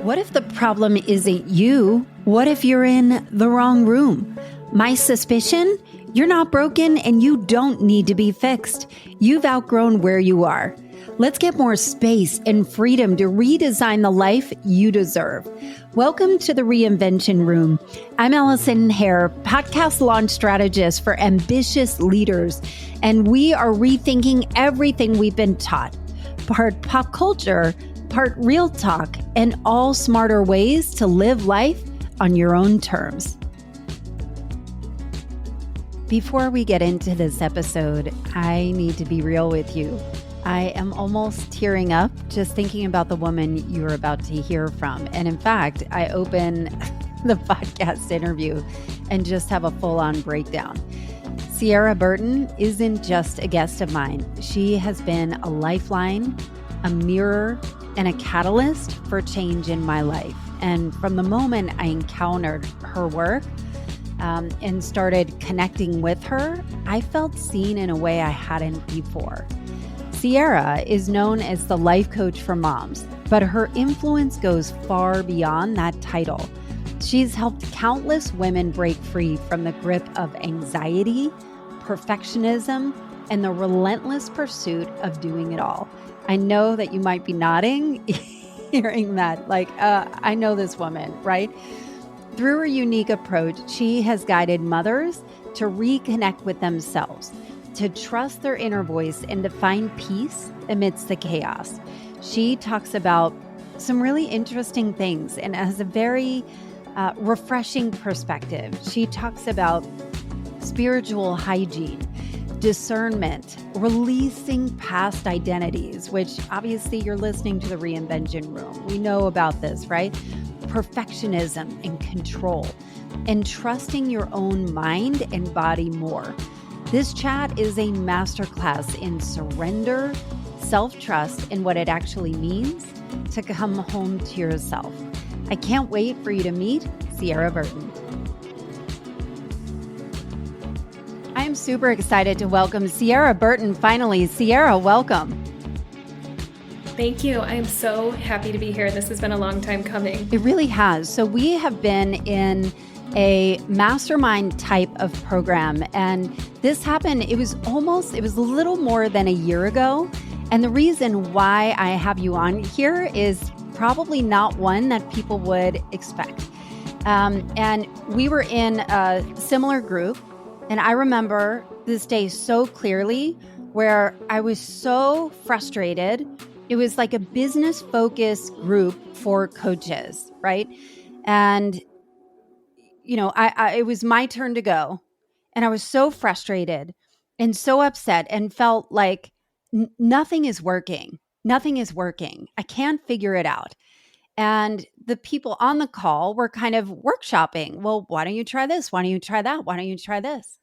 What if the problem isn't you? What if you're in the wrong room? My suspicion? You're not broken and you don't need to be fixed. You've outgrown where you are. Let's get more space and freedom to redesign the life you deserve. Welcome to the Reinvention Room. I'm Allison Hare, podcast launch strategist for ambitious leaders, and we are rethinking everything we've been taught. Part pop culture, part real talk, and all smarter ways to live life on your own terms. Before we get into this episode, I need to be real with you. I am almost tearing up just thinking about the woman you're about to hear from. And in fact, I open the podcast interview and just have a full-on breakdown. Ciara Burton isn't just a guest of mine. She has been a lifeline, a mirror, and a catalyst for change in my life. And from the moment I encountered her work and started connecting with her, I felt seen in a way I hadn't before. Ciara is known as the life coach for moms, but her influence goes far beyond that title. She's helped countless women break free from the grip of anxiety, perfectionism, and the relentless pursuit of doing it all. I know that you might be nodding, hearing that, like, I know this woman, right? Through her unique approach, she has guided mothers to reconnect with themselves, to trust their inner voice, and to find peace amidst the chaos. She talks about some really interesting things and has a very refreshing perspective. She talks about spiritual hygiene, discernment, releasing past identities, which obviously you're listening to the Reinvention Room. We know about this, right? Perfectionism and control, and trusting your own mind and body more. This chat is a masterclass in surrender, self-trust, and what it actually means to come home to yourself. I can't wait for you to meet Ciara Burton. I'm super excited to welcome Ciara Burton finally. Ciara, welcome. Thank you. I'm so happy to be here. This has been a long time coming. It really has. So we have been in a mastermind type of program, and this happened, it was a little more than a year ago. And the reason why I have you on here is probably not one that people would expect. And we were in a similar group. And I remember this day so clearly where I was so frustrated. It was like a business-focused group for coaches, right? And, you know, it was my turn to go. And I was so frustrated and so upset and felt like nothing is working. Nothing is working. I can't figure it out. And the people on the call were kind of workshopping. Well, why don't you try this? Why don't you try that? Why don't you try this?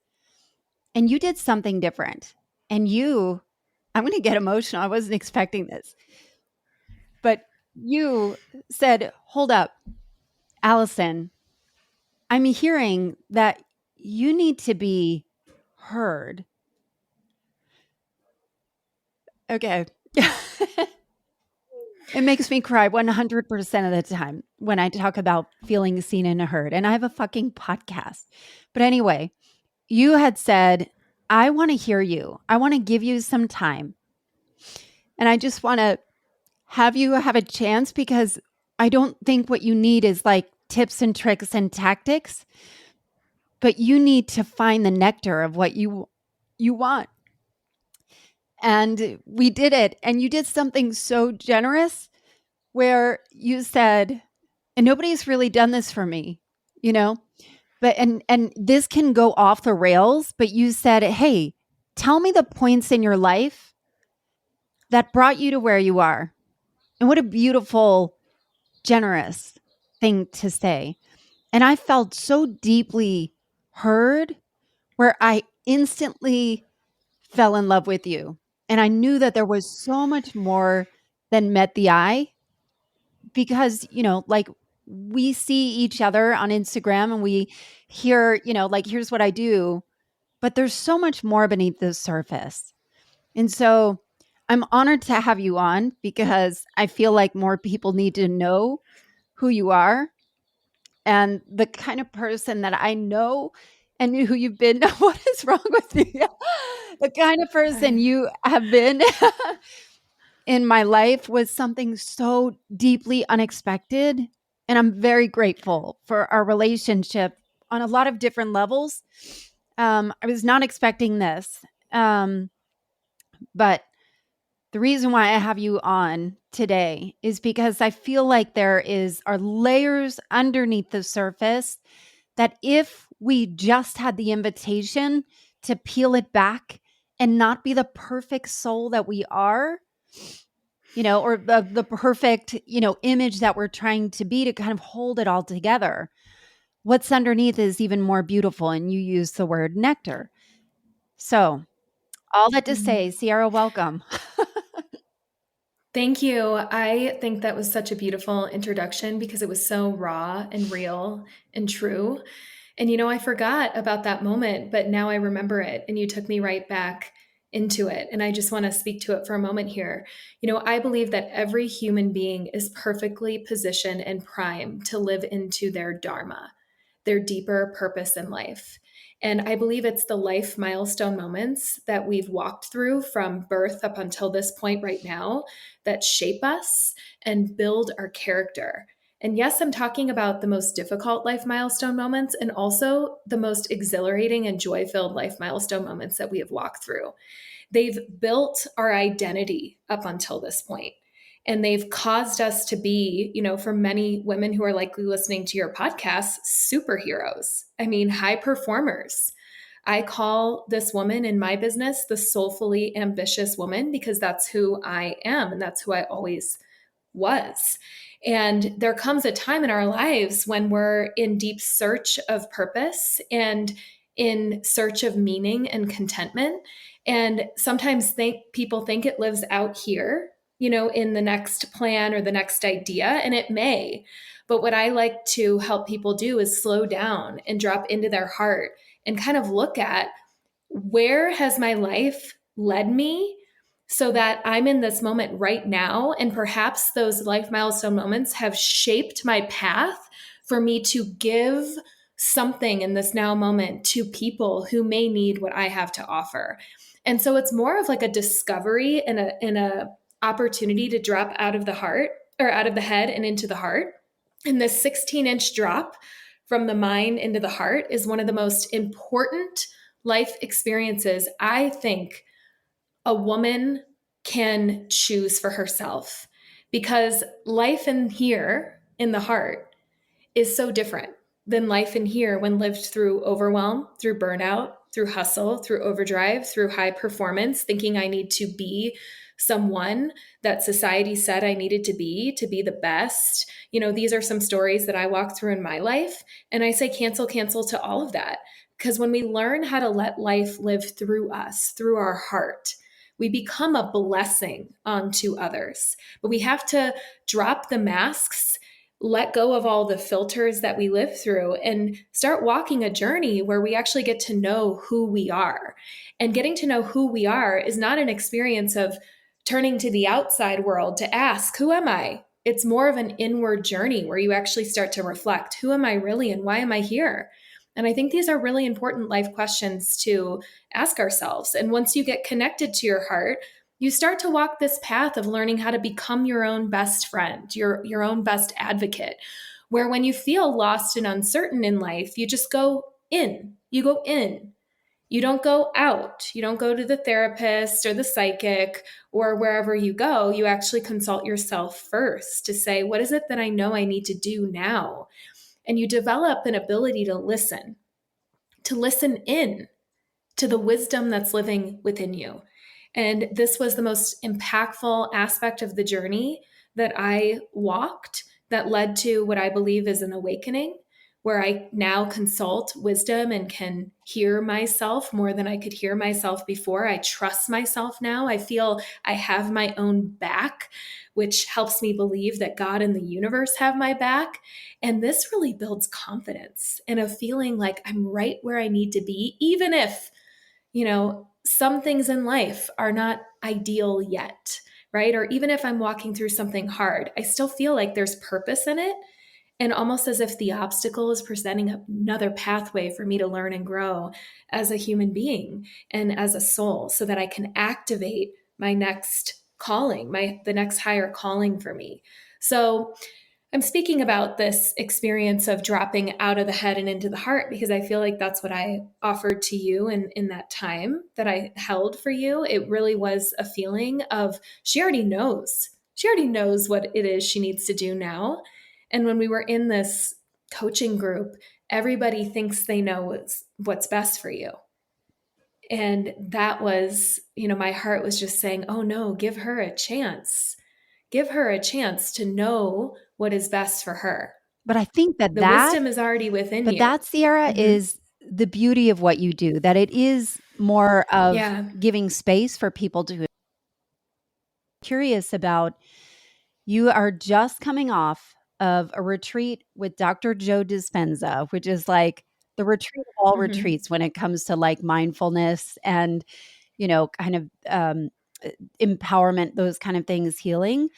And you did something different. And I'm going to get emotional. I wasn't expecting this. But you said, hold up, Allison, I'm hearing that you need to be heard. Okay. It makes me cry 100% of the time when I talk about feeling seen and heard. And I have a fucking podcast. But anyway, you had said, I want to hear you. I want to give you some time. And I just want to have you have a chance, because I don't think what you need is like tips and tricks and tactics, but you need to find the nectar of what you want. And we did it. And you did something so generous where you said, and nobody's really done this for me, you know, but, and this can go off the rails, but you said, hey, tell me the points in your life that brought you to where you are. And what a beautiful, generous thing to say. And I felt so deeply heard where I instantly fell in love with you. And I knew that there was so much more than met the eye, because, you know, like we see each other on Instagram and we hear, you know, like, here's what I do, but there's so much more beneath the surface. And so I'm honored to have you on, because I feel like more people need to know who you are and the kind of person that I know and who you've been. What is wrong with you? The kind of person you have been in my life was something so deeply unexpected. And I'm very grateful for our relationship on a lot of different levels. I was not expecting this. But the reason why I have you on today is because I feel like are layers underneath the surface that if we just had the invitation to peel it back and not be the perfect soul that we are, or the perfect, image that we're trying to be to kind of hold it all together. What's underneath is even more beautiful. And you use the word nectar. So all that to say, Ciara, welcome. Thank you. I think that was such a beautiful introduction because it was so raw and real and true. And I forgot about that moment, but now I remember it. And you took me right back into it. And I just want to speak to it for a moment here. I believe that every human being is perfectly positioned and primed to live into their dharma, their deeper purpose in life. And I believe it's the life milestone moments that we've walked through from birth up until this point right now that shape us and build our character. And yes, I'm talking about the most difficult life milestone moments and also the most exhilarating and joy filled life milestone moments that we have walked through. They've built our identity up until this point. And they've caused us to be, for many women who are likely listening to your podcast, superheroes. I mean, high performers. I call this woman in my business the soulfully ambitious woman because that's who I am and that's who I always was. And there comes a time in our lives when we're in deep search of purpose and in search of meaning and contentment. And sometimes people think it lives out here, in the next plan or the next idea, and it may. But what I like to help people do is slow down and drop into their heart and kind of look at where has my life led me so that I'm in this moment right now. And perhaps those life milestone moments have shaped my path for me to give something in this now moment to people who may need what I have to offer. And so it's more of like a discovery and a opportunity to drop out of the heart or out of the head and into the heart. And this 16-inch drop from the mind into the heart is one of the most important life experiences I think a woman can choose for herself, because life in here in the heart is so different than life in here when lived through overwhelm, through burnout, through hustle, through overdrive, through high performance, thinking I need to be someone that society said I needed to be the best. These are some stories that I walk through in my life. And I say cancel to all of that. Because when we learn how to let life live through us, through our heart, we become a blessing onto others. But we have to drop the masks, let go of all the filters that we live through, and start walking a journey where we actually get to know who we are. And getting to know who we are is not an experience of turning to the outside world to ask, who am I? It's more of an inward journey where you actually start to reflect, who am I really and why am I here? And I think these are really important life questions to ask ourselves. And once you get connected to your heart, you start to walk this path of learning how to become your own best friend, your own best advocate, where when you feel lost and uncertain in life, you just go in. You go in. You don't go out. You don't go to the therapist or the psychic or wherever you go. You actually consult yourself first to say, what is it that I know I need to do now? And you develop an ability to listen in to the wisdom that's living within you. And this was the most impactful aspect of the journey that I walked that led to what I believe is an awakening, where I now consult wisdom and can hear myself more than I could hear myself before. I trust myself now. I feel I have my own back, which helps me believe that God and the universe have my back. And this really builds confidence and a feeling like I'm right where I need to be, even if, some things in life are not ideal yet, right? Or even if I'm walking through something hard, I still feel like there's purpose in it. And almost as if the obstacle is presenting another pathway for me to learn and grow as a human being and as a soul so that I can activate my next calling, the next higher calling for me. So I'm speaking about this experience of dropping out of the head and into the heart because I feel like that's what I offered to you in that time that I held for you. It really was a feeling of she already knows. She already knows what it is she needs to do now. And when we were in this coaching group, everybody thinks they know what's best for you. And that was, my heart was just saying, oh no, give her a chance. Give her a chance to know what is best for her. But I think The wisdom is already within but you. that, Ciara, Mm-hmm. is the beauty of what you do, that it is more of Yeah. giving space for people to curious about. You are just coming off of a retreat with Dr. Joe Dispenza, which is like the retreat of all Mm-hmm. retreats when it comes to like mindfulness and, kind of empowerment, those kind of things, healing,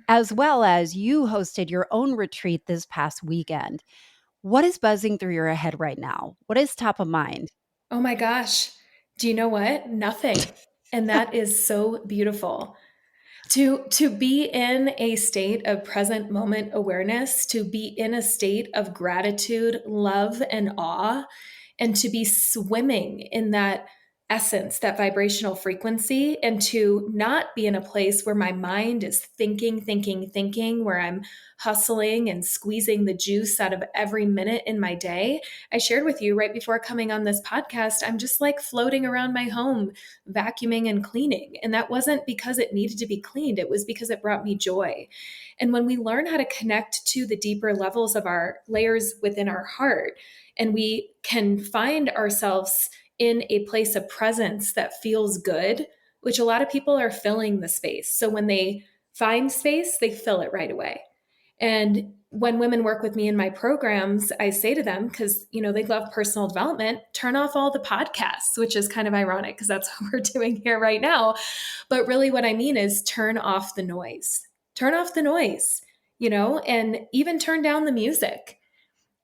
as well as you hosted your own retreat this past weekend. What is buzzing through your head right now? What is top of mind? Oh my gosh. Do you know what? Nothing. And that is so beautiful. To be in a state of present moment awareness, to be in a state of gratitude, love, and awe, and to be swimming in that essence, that vibrational frequency, and to not be in a place where my mind is thinking, where I'm hustling and squeezing the juice out of every minute in my day. I shared with you right before coming on this podcast, I'm just like floating around my home, vacuuming and cleaning. And that wasn't because it needed to be cleaned, it was because it brought me joy. And when we learn how to connect to the deeper levels of our layers within our heart, and we can find ourselves in a place of presence that feels good, which a lot of people are filling the space. So when they find space, they fill it right away. And when women work with me in my programs, I say to them, because they love personal development, turn off all the podcasts, which is kind of ironic because that's what we're doing here right now. But really what I mean is turn off the noise. Turn off the noise, and even turn down the music.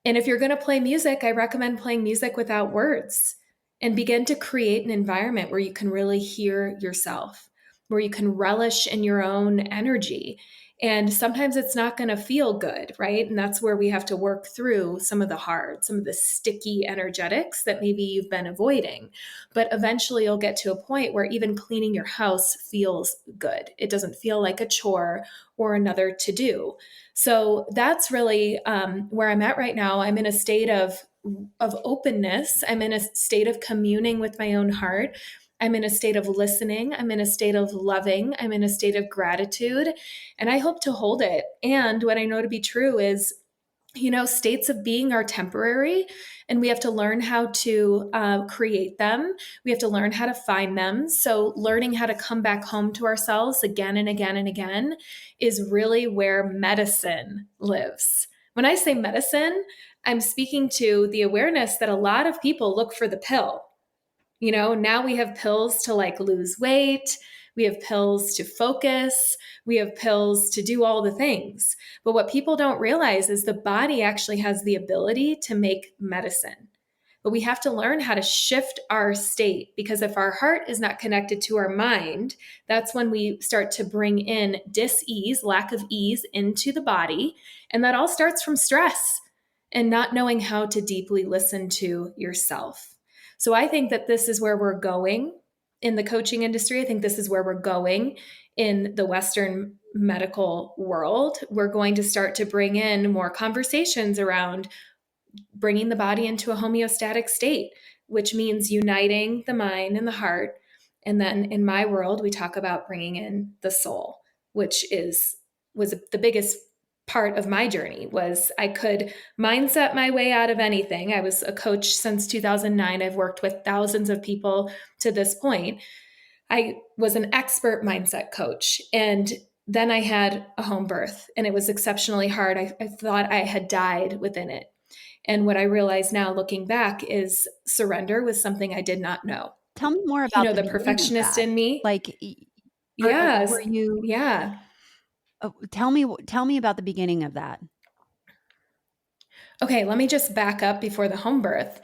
And if you're going to play music, I recommend playing music without words and begin to create an environment where you can really hear yourself, where you can relish in your own energy. And sometimes it's not going to feel good, right? And that's where we have to work through some of some of the sticky energetics that maybe you've been avoiding. But eventually you'll get to a point where even cleaning your house feels good. It doesn't feel like a chore or another to do. So that's really where I'm at right now. I'm in a state of openness. I'm in a state of communing with my own heart. I'm in a state of listening. I'm in a state of loving. I'm in a state of gratitude. And I hope to hold it. And what I know to be true is, states of being are temporary, and we have to learn how to create them. We have to learn how to find them. So, learning how to come back home to ourselves again and again and again is really where medicine lives. When I say medicine, I'm speaking to the awareness that a lot of people look for the pill. Now we have pills to like lose weight. We have pills to focus. We have pills to do all the things. But what people don't realize is the body actually has the ability to make medicine. But we have to learn how to shift our state, because if our heart is not connected to our mind, that's when we start to bring in dis-ease, lack of ease into the body. And that all starts from stress and not knowing how to deeply listen to yourself. So I think that this is where we're going in the coaching industry. I think this is where we're going in the Western medical world. We're going to start to bring in more conversations around bringing the body into a homeostatic state, which means uniting the mind and the heart. And then in my world, we talk about bringing in the soul, which was the biggest part of my journey. Was I could mindset my way out of anything. I was a coach since 2009. I've worked with thousands of people to this point. I was an expert mindset coach, and then I had a home birth, and it was exceptionally hard. I thought I had died within it. And what I realize now looking back is surrender was something I did not know. Tell me more about the The beginning of perfectionist that. in me. Like, were Yes. you Yeah. tell me about the beginning of that. Okay, let me just back up before the home birth.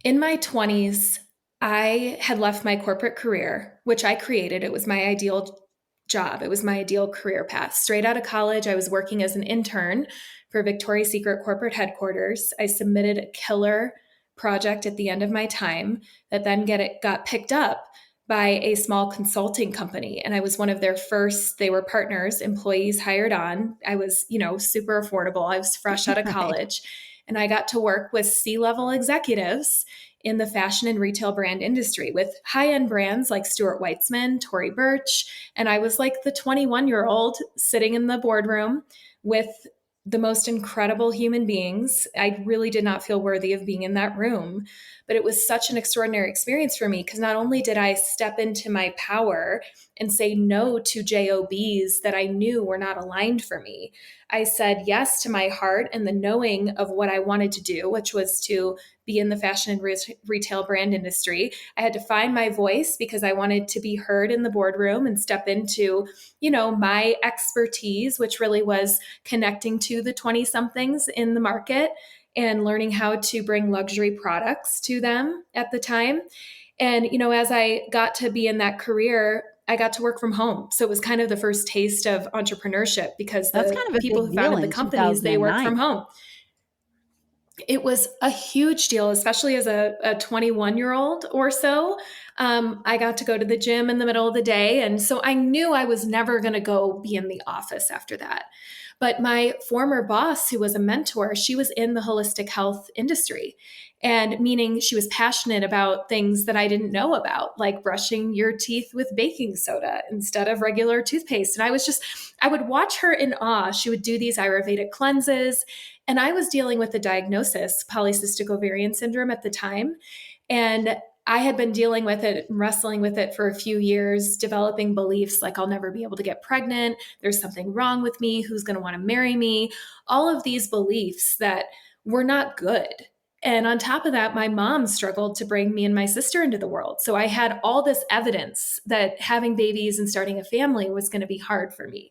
In my 20s, I had left my corporate career, which I created. It was my ideal job, it was my ideal career path. Straight out of college, I was working as an intern for Victoria's Secret corporate headquarters. I submitted a killer project at the end of my time that then got picked up by a small consulting company, and I was one of their first, they were partners, employees hired on. I was, super affordable. I was fresh out of Right. college, and I got to work with C-level executives in the fashion and retail brand industry with high-end brands like Stuart Weitzman, Tory Burch, and I was like the 21-year-old sitting in the boardroom with the most incredible human beings. I really did not feel worthy of being in that room, but it was such an extraordinary experience for me because not only did I step into my power and say no to JOBs that I knew were not aligned for me, I said yes to my heart and the knowing of what I wanted to do, which was to be in the fashion and retail brand industry. I had to find my voice because I wanted to be heard in the boardroom and step into, my expertise, which really was connecting to the 20 somethings in the market and learning how to bring luxury products to them at the time. And, as I got to be in that career, I got to work from home. So it was kind of the first taste of entrepreneurship because That's the kind of a people big who deal founded the in companies, they work 2009. from home. It was a huge deal, especially as a 21-year-old or so. I got to go to the gym in the middle of the day. And so I knew I was never going to go be in the office after that. But my former boss, who was a mentor, she was in the holistic health industry. And meaning she was passionate about things that I didn't know about, like brushing your teeth with baking soda instead of regular toothpaste. And I would watch her in awe. She would do these Ayurvedic cleanses. And I was dealing with the diagnosis, polycystic ovarian syndrome at the time. And I had been dealing with it, wrestling with it for a few years, developing beliefs like I'll never be able to get pregnant. There's something wrong with me. Who's going to want to marry me? All of these beliefs that were not good. And on top of that, my mom struggled to bring me and my sister into the world. So I had all this evidence that having babies and starting a family was going to be hard for me.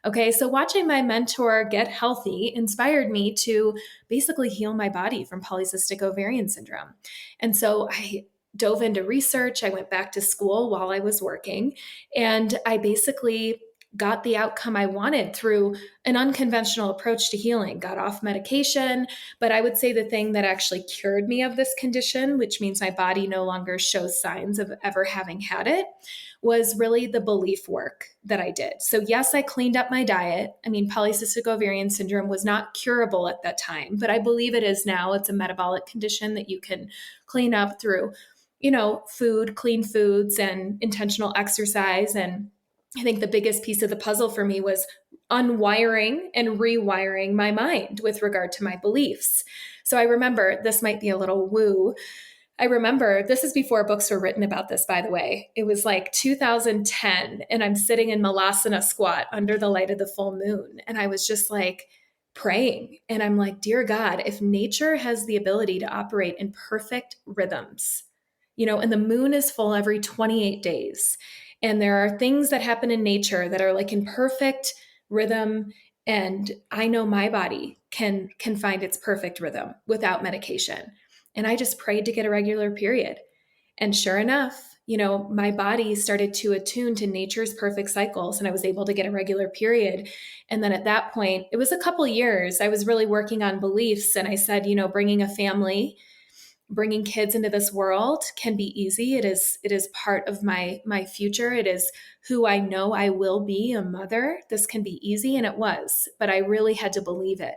Okay, so watching my mentor get healthy inspired me to basically heal my body from polycystic ovarian syndrome. And so I dove into research. I went back to school while I was working, and I basically got the outcome I wanted through an unconventional approach to healing. Got off medication, but I would say the thing that actually cured me of this condition, which means my body no longer shows signs of ever having had it, was really the belief work that I did. So, yes, I cleaned up my diet. I mean, polycystic ovarian syndrome was not curable at that time, but I believe it is now. It's a metabolic condition that you can clean up through, food, clean foods, and intentional exercise. And I think the biggest piece of the puzzle for me was unwiring and rewiring my mind with regard to my beliefs. So I remember, this might be a little woo, I remember, this is before books were written about this, by the way. It was like 2010, and I'm sitting in Malasana squat under the light of the full moon. And I was just like praying. And I'm like, dear God, if nature has the ability to operate in perfect rhythms, and the moon is full every 28 days, and there are things that happen in nature that are like in perfect rhythm, and I know my body can find its perfect rhythm without medication. And I just prayed to get a regular period. And sure enough, my body started to attune to nature's perfect cycles, and I was able to get a regular period. And then at that point, it was a couple years, I was really working on beliefs. And I said, bringing a family, bringing kids into this world can be easy. It is part of my future. It is who I know I will be, a mother. This can be easy. And it was, but I really had to believe it.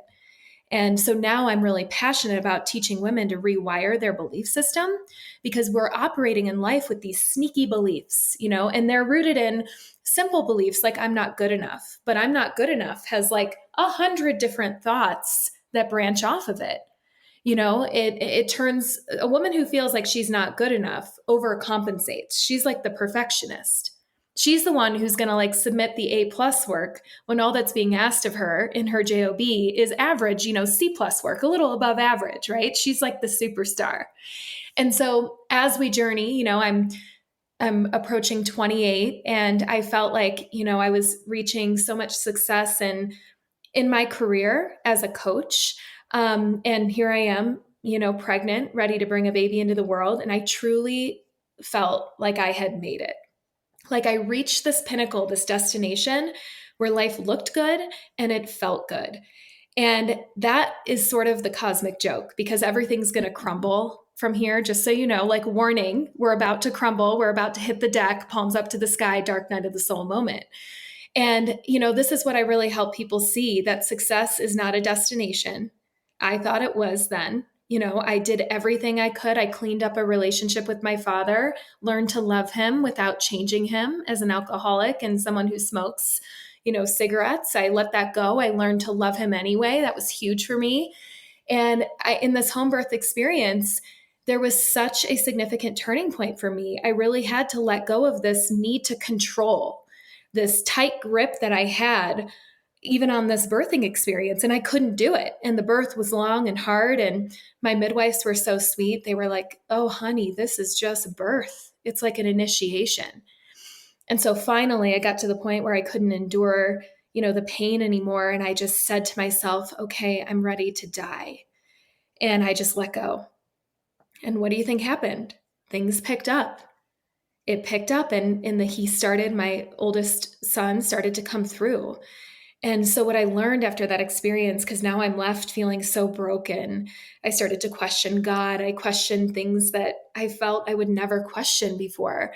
And so now I'm really passionate about teaching women to rewire their belief system, because we're operating in life with these sneaky beliefs, and they're rooted in simple beliefs like I'm not good enough. But I'm not good enough has like 100 different thoughts that branch off of it. It turns a woman who feels like she's not good enough overcompensates. She's like the perfectionist. She's the one who's going to like submit the A+ work when all that's being asked of her in her job is average, C+ work, a little above average, right? She's like the superstar. And so as we journey, I'm approaching 28, and I felt like, I was reaching so much success in my career as a coach. And here I am, pregnant, ready to bring a baby into the world. And I truly felt like I had made it. Like I reached this pinnacle, this destination where life looked good and it felt good. And that is sort of the cosmic joke because everything's going to crumble from here. Just so you know, like warning, we're about to crumble. We're about to hit the deck, palms up to the sky, dark night of the soul moment. And, this is what I really help people see that success is not a destination. I thought it was then. I did everything I could. I cleaned up a relationship with my father, learned to love him without changing him as an alcoholic and someone who smokes, cigarettes. I let that go. I learned to love him anyway. That was huge for me. And in this home birth experience, there was such a significant turning point for me. I really had to let go of this need to control, this tight grip that I had even on this birthing experience, and I couldn't do it. And the birth was long and hard. And my midwives were so sweet. They were like, "Oh, honey, this is just birth. It's like an initiation." And so finally, I got to the point where I couldn't endure, the pain anymore. And I just said to myself, "Okay, I'm ready to die." And I just let go. And what do you think happened? Things picked up. It picked up, and my oldest son started to come through. And so what I learned after that experience, because now I'm left feeling so broken, I started to question God. I questioned things that I felt I would never question before.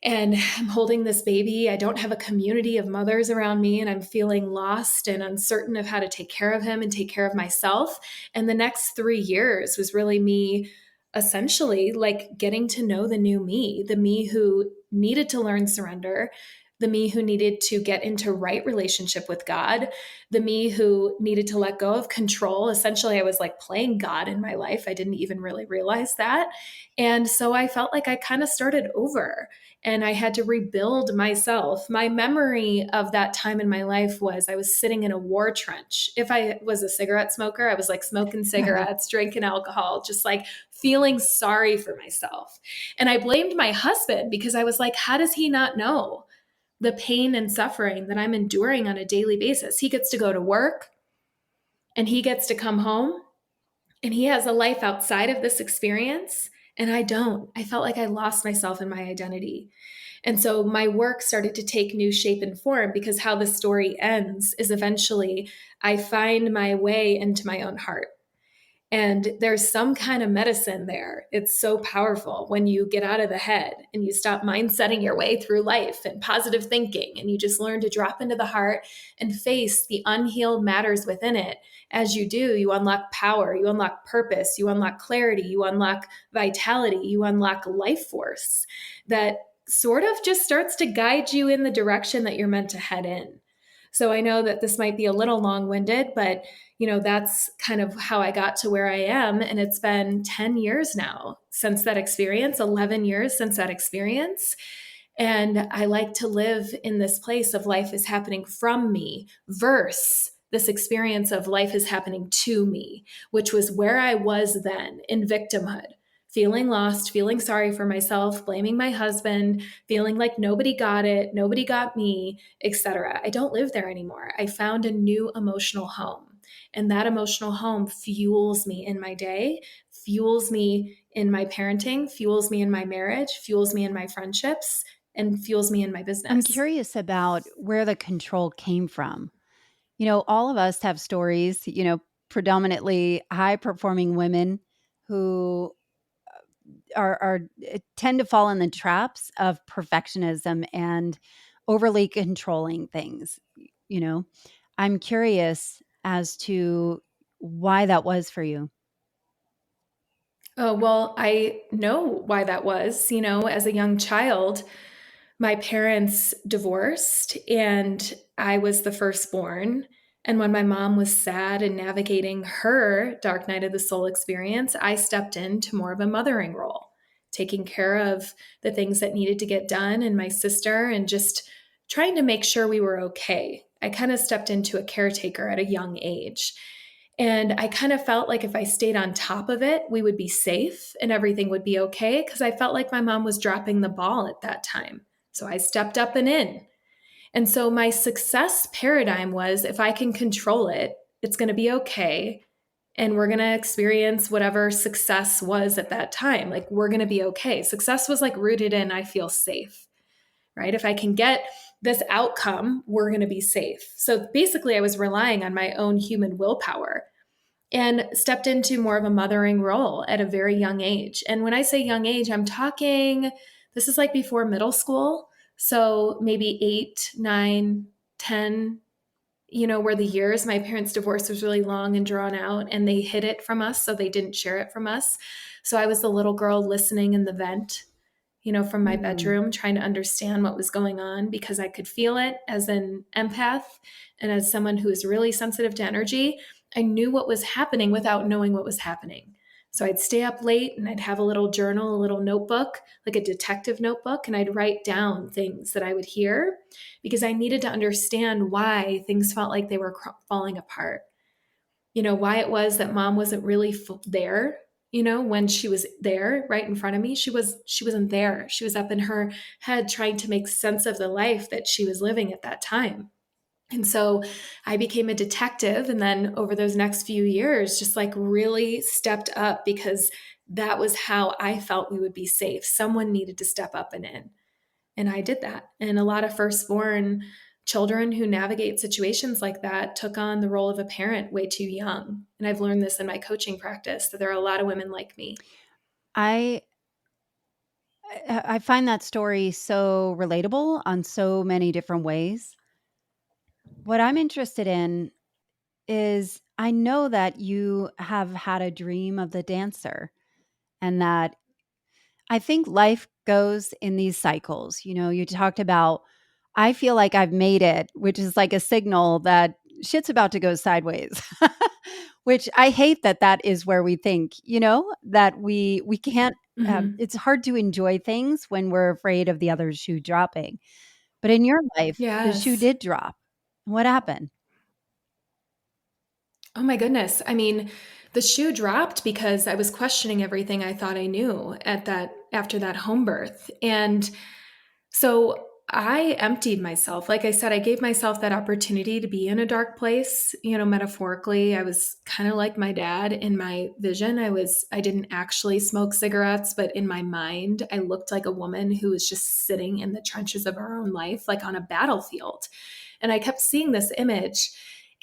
And I'm holding this baby. I don't have a community of mothers around me, and I'm feeling lost and uncertain of how to take care of him and take care of myself. And the next 3 years was really me essentially like getting to know the new me, the me who needed to learn surrender, the me who needed to get into right relationship with God, the me who needed to let go of control. Essentially, I was like playing God in my life. I didn't even really realize that. And so I felt like I kind of started over and I had to rebuild myself. My memory of that time in my life was I was sitting in a war trench. If I was a cigarette smoker, I was like smoking cigarettes, drinking alcohol, just like feeling sorry for myself. And I blamed my husband because I was like, how does he not know the pain and suffering that I'm enduring on a daily basis? He gets to go to work and he gets to come home and he has a life outside of this experience. And I don't. I felt like I lost myself in my identity. And so my work started to take new shape and form because how the story ends is eventually I find my way into my own heart. And there's some kind of medicine there. It's so powerful when you get out of the head and you stop mindsetting your way through life and positive thinking, and you just learn to drop into the heart and face the unhealed matters within it. As you do, you unlock power, you unlock purpose, you unlock clarity, you unlock vitality, you unlock life force that sort of just starts to guide you in the direction that you're meant to head in. So I know that this might be a little long-winded, but that's kind of how I got to where I am. And it's been 10 years now since that experience, 11 years since that experience. And I like to live in this place of life is happening from me versus this experience of life is happening to me, which was where I was then in victimhood, feeling lost, feeling sorry for myself, blaming my husband, feeling like nobody got it, nobody got me, etc. I don't live there anymore. I found a new emotional home. And that emotional home fuels me in my day, fuels me in my parenting, fuels me in my marriage, fuels me in my friendships, and fuels me in my business. I'm curious about where the control came from. All of us have stories, predominantly high performing women who are tend to fall in the traps of perfectionism and overly controlling things. You know, I'm curious as to why that was for you. Oh, well, I know why that was. As a young child, my parents divorced and I was the firstborn. And when my mom was sad and navigating her dark night of the soul experience, I stepped into more of a mothering role, taking care of the things that needed to get done and my sister and just trying to make sure we were okay. I kind of stepped into a caretaker at a young age. And I kind of felt like if I stayed on top of it, we would be safe and everything would be okay because I felt like my mom was dropping the ball at that time. So I stepped up and in. And so my success paradigm was if I can control it, it's going to be okay. and we're going to experience whatever success was at that time. Like, we're going to be okay. Success was like rooted in, I feel safe, right? If I can get this outcome, we're going to be safe. So basically, I was relying on my own human willpower and stepped into more of a mothering role at a very young age. And when I say young age, I'm talking, this is like before middle school. So maybe 8, 9, 10, where the years, my parents' divorce was really long and drawn out, and they hid it from us. So they didn't share it from us. So I was the little girl listening in the vent, from my Mm. bedroom, trying to understand what was going on because I could feel it as an empath and as someone who is really sensitive to energy. I knew what was happening without knowing what was happening. So I'd stay up late and I'd have a little journal, a little notebook, like a detective notebook, and I'd write down things that I would hear because I needed to understand why things felt like they were falling apart. Why it was that mom wasn't really there, when she was there right in front of me. She wasn't there. She was up in her head trying to make sense of the life that she was living at that time. And so I became a detective, and then over those next few years just like really stepped up because that was how I felt we would be safe. Someone needed to step up and in. And I did that. And a lot of firstborn children who navigate situations like that took on the role of a parent way too young. And I've learned this in my coaching practice that there are a lot of women like me. I I find that story so relatable on so many different ways. What I'm interested in is I know that you have had a dream of the dancer and that I think life goes in these cycles. You talked about, I feel like I've made it, which is like a signal that shit's about to go sideways. Which I hate that is where we think, that we can't. Hmm. It's hard to enjoy things when we're afraid of the other shoe dropping. But in your life, the shoe Yes. did drop. What happened? Oh my goodness. I mean, the shoe dropped because I was questioning everything I thought I knew after that home birth. And so I emptied myself. Like I said, I gave myself that opportunity to be in a dark place. Metaphorically, I was kind of like my dad in my vision. I didn't actually smoke cigarettes, but in my mind, I looked like a woman who was just sitting in the trenches of her own life, like on a battlefield. And I kept seeing this image,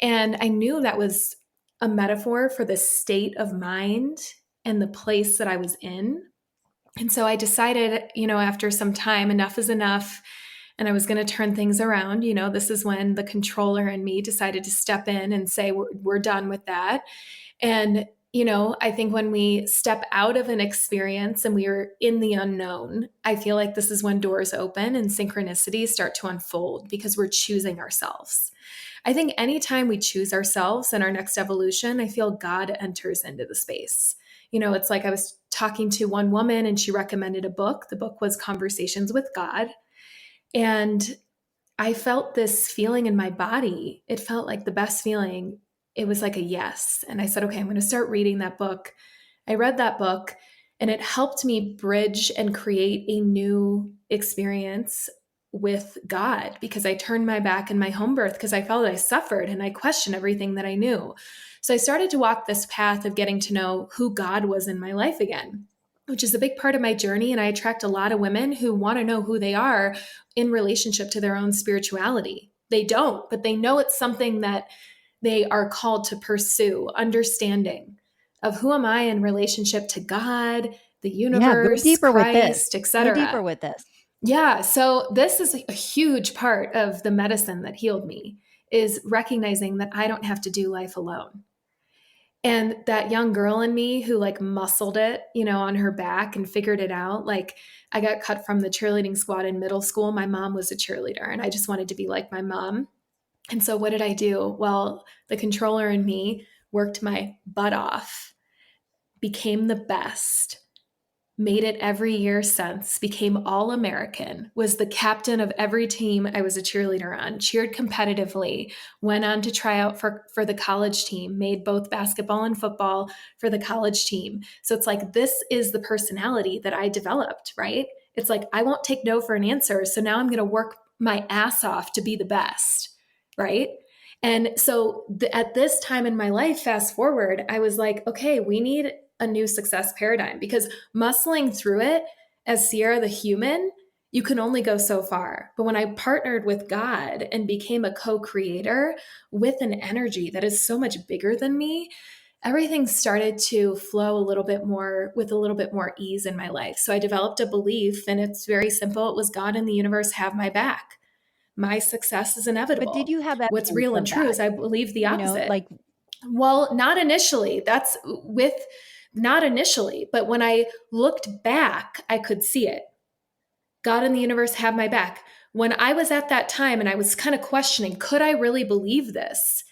and I knew that was a metaphor for the state of mind and the place that I was in. And so I decided, after some time, enough is enough. And I was going to turn things around. This is when the controller and me decided to step in and say, we're done with that. And, I think when we step out of an experience and we are in the unknown, I feel like this is when doors open and synchronicities start to unfold because we're choosing ourselves. I think anytime we choose ourselves in our next evolution, I feel God enters into the space. It's like I was talking to one woman and she recommended a book. The book was Conversations with God. And I felt this feeling in my body. It felt like the best feeling. It was like a yes. And I said, okay, I'm going to start reading that book. I read that book and it helped me bridge and create a new experience with God because I turned my back in my home birth because I felt I suffered and I questioned everything that I knew. So I started to walk this path of getting to know who God was in my life again, which is a big part of my journey. And I attract a lot of women who want to know who they are in relationship to their own spirituality. They don't, but they know it's something that they are called to pursue, understanding of who am I in relationship to God, the Yeah, go universe, deeper with this. Christ, Go deeper etc. with this. Yeah, so this is a huge part of the medicine that healed me is recognizing that I don't have to do life alone. And that young girl in me who like muscled it, on her back and figured it out. Like I got cut from the cheerleading squad in middle school. My mom was a cheerleader and I just wanted to be like my mom. And so what did I do? Well, the controller in me worked my butt off, became the best, made it every year since, became all American, was the captain of every team I was a cheerleader on, cheered competitively, went on to try out for the college team, made both basketball and football for the college team. So it's like, this is the personality that I developed, right? It's like, I won't take no for an answer. So now I'm going to work my ass off to be the best, right? And so at this time in my life, fast forward, I was like, okay, we need a new success paradigm, because muscling through it as Ciara the human, you can only go so far. But when I partnered with God and became a co-creator with an energy that is so much bigger than me, everything started to flow a little bit more with a little bit more ease in my life. So I developed a belief, and it's very simple. It was God and the universe have my back. My success is But did inevitable. you have What's evidence real and of true that? is I believe the You know, opposite. like, Well, not initially. That's with not initially, but when I looked back, I could see it. God and the universe have my back. When I was at that time and I was kind of questioning, could I really believe this?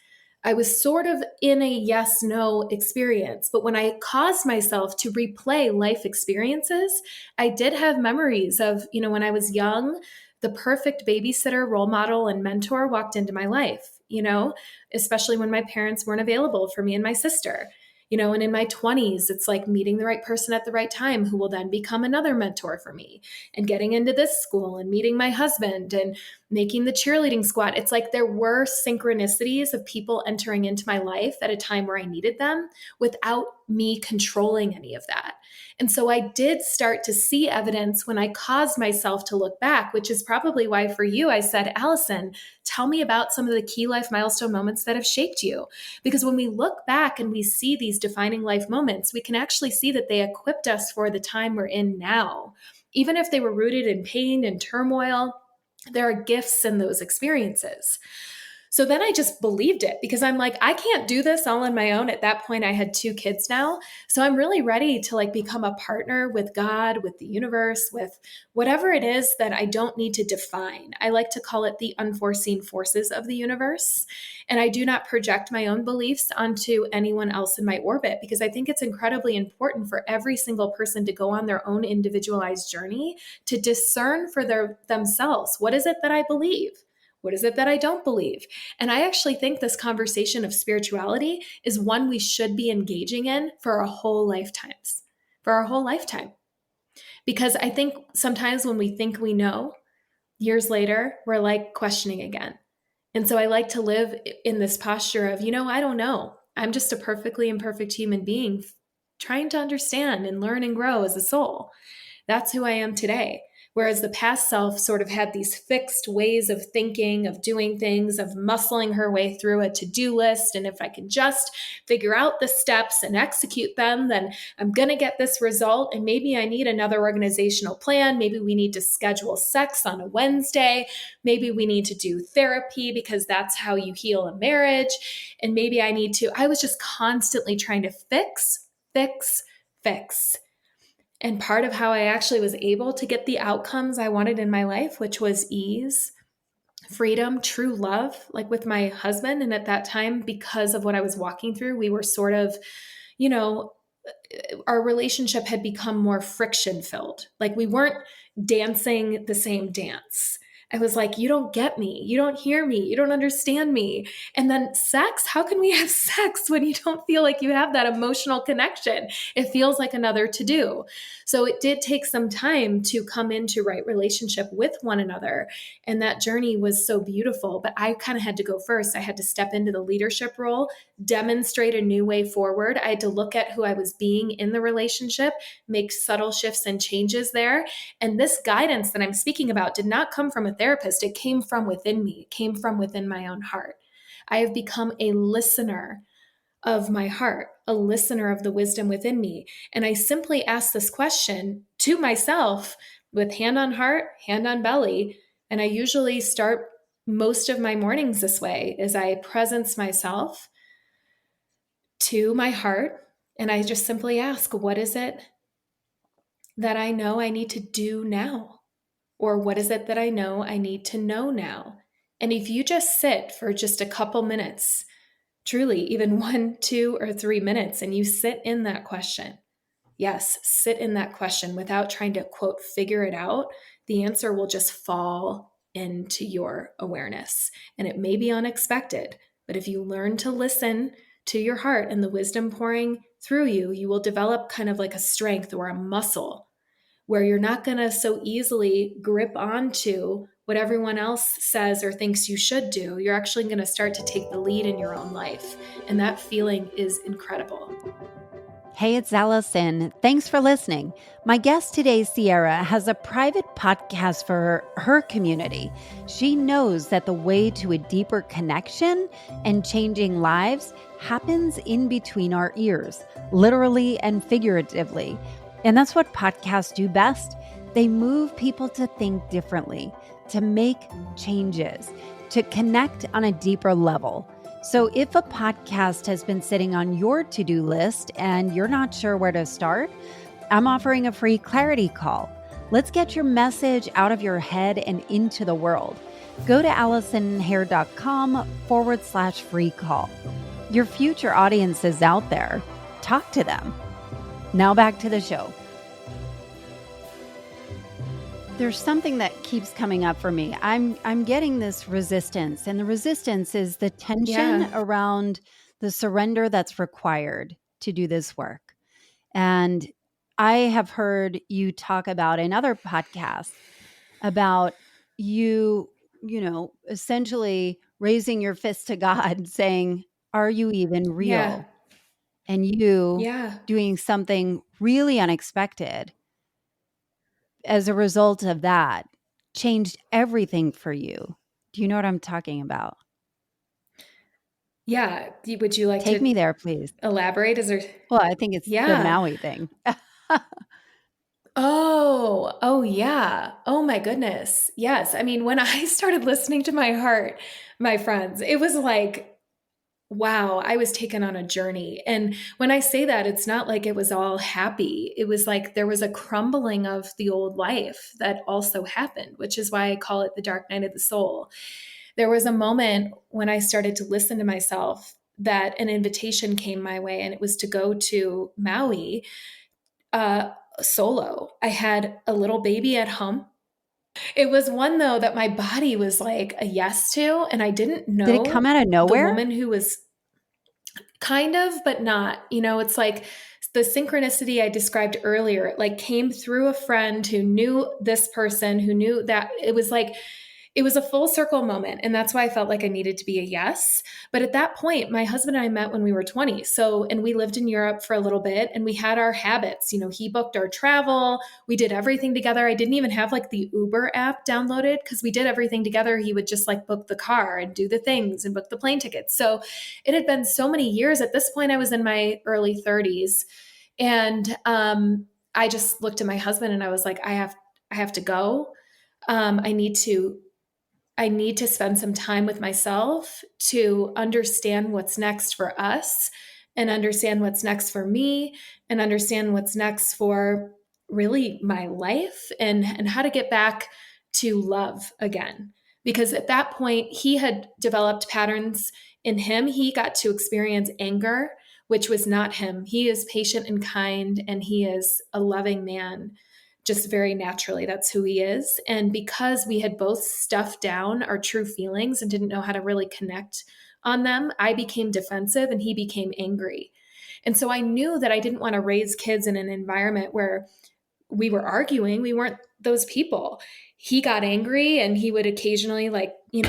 I was sort of in a yes no experience. But when I caused myself to replay life experiences, I did have memories of, when I was young, the perfect babysitter, role model, and mentor walked into my life, especially when my parents weren't available for me and my sister. And in my 20s, it's like meeting the right person at the right time who will then become another mentor for me, and getting into this school and meeting my husband and making the cheerleading squad. It's like there were synchronicities of people entering into my life at a time where I needed them without me controlling any of that. And so I did start to see evidence when I caused myself to look back, which is probably why for you, I said, Allison, tell me about some of the key life milestone moments that have shaped you. Because when we look back and we see these defining life moments, we can actually see that they equipped us for the time we're in now. Even if they were rooted in pain and turmoil, there are gifts in those experiences. So then I just believed it, because I'm like, I can't do this all on my own. At that point, I had 2 kids now. So I'm really ready to like become a partner with God, with the universe, with whatever it is that I don't need to define. I like to call it the unforeseen forces of the universe. And I do not project my own beliefs onto anyone else in my orbit, because I think it's incredibly important for every single person to go on their own individualized journey to discern for themselves. What is it that I believe? What is it that I don't believe? And I actually think this conversation of spirituality is one we should be engaging in for our whole lifetimes, for our whole lifetime. Because I think sometimes when we think we know, years later, we're like questioning again. And so I like to live in this posture of, I don't know. I'm just a perfectly imperfect human being trying to understand and learn and grow as a soul. That's who I am today. Whereas the past self sort of had these fixed ways of thinking, of doing things, of muscling her way through a to-do list. And if I can just figure out the steps and execute them, then I'm going to get this result. And maybe I need another organizational plan. Maybe we need to schedule sex on a Wednesday. Maybe we need to do therapy because that's how you heal a marriage. And maybe I was just constantly trying to fix, fix, fix. And part of how I actually was able to get the outcomes I wanted in my life, which was ease, freedom, true love, like with my husband. And at that time, because of what I was walking through, we were sort of, you know, our relationship had become more friction filled. Like we weren't dancing the same dance. I was like, you don't get me. You don't hear me. You don't understand me. And then sex, how can we have sex when you don't feel like you have that emotional connection? It feels like another to do. So it did take some time to come into right relationship with one another. And that journey was so beautiful. But I kind of had to go first. I had to step into the leadership role, demonstrate a new way forward. I had to look at who I was being in the relationship, make subtle shifts and changes there. And this guidance that I'm speaking about did not come from a therapist. It came from within me. It came from within my own heart. I have become a listener of my heart, a listener of the wisdom within me. And I simply ask this question to myself with hand on heart, hand on belly. And I usually start most of my mornings this way, as I presence myself to my heart. And I just simply ask, what is it that I know I need to do now? Or what is it that I know I need to know now? And if you just sit for just a couple minutes, truly even 1, 2, or 3 minutes, and you sit in that question, yes, sit in that question without trying to, quote, figure it out, the answer will just fall into your awareness. And it may be unexpected, but if you learn to listen to your heart and the wisdom pouring through you, you will develop kind of like a strength or a muscle where you're not going to so easily grip onto what everyone else says or thinks you should do. You're actually going to start to take the lead in your own life. And that feeling is incredible. Hey, it's Allison. Thanks for listening. My guest today, Ciara, has a private podcast for her community. She knows that the way to a deeper connection and changing lives happens in between our ears, literally and figuratively. And that's what podcasts do best. They move people to think differently, to make changes, to connect on a deeper level. So if a podcast has been sitting on your to-do list and you're not sure where to start, I'm offering a free clarity call. Let's get your message out of your head and into the world. Go to AllisonHare.com/free call. Your future audience is out there. Talk to them. Now back to the show. There's something that keeps coming up for me. I'm getting this resistance, and the resistance is the tension around the surrender that's required to do this work. And I have heard you talk about in other podcasts about essentially raising your fist to God saying, "Are you even Yeah. real?" And you Yeah. doing something really unexpected as a result of that changed everything for you. Do you know what I'm talking about? Yeah. Would you like Take to me there, please. elaborate? Is there? Well, I think it's the Yeah. Maui thing. Oh, yeah. Oh my goodness. Yes. I mean, when I started listening to my heart, my friends, it was like, wow, I was taken on a journey. And when I say that, it's not like it was all happy. It was like there was a crumbling of the old life that also happened, which is why I call it the dark night of the soul. There was a moment when I started to listen to myself that an invitation came my way, and it was to go to Maui uh, solo. I had a little baby at home. It was one, though, that my body was like a yes to, and I didn't Did it come know out of the nowhere? woman who was kind of, but not. It's like the synchronicity I described earlier, it like came through a friend who knew this person, who knew that it was a full circle moment. And that's why I felt like I needed to be a yes. But at that point, my husband and I met when we were 20. So, and we lived in Europe for a little bit and we had our habits. He booked our travel. We did everything together. I didn't even have like the Uber app downloaded because we did everything together. He would just like book the car and do the things and book the plane tickets. So it had been so many years. At this point, I was in my early 30s. And I just looked at my husband and I was like, I have to go. I need to spend some time with myself to understand what's next for us and understand what's next for me and understand what's next for really my life and how to get back to love again. Because at that point, he had developed patterns in him. He got to experience anger, which was not him. He is patient and kind, and he is a loving man just very naturally. That's who he is. And because we had both stuffed down our true feelings and didn't know how to really connect on them, I became defensive and he became angry. And so I knew that I didn't want to raise kids in an environment where we were arguing. We weren't those people. He got angry and he would occasionally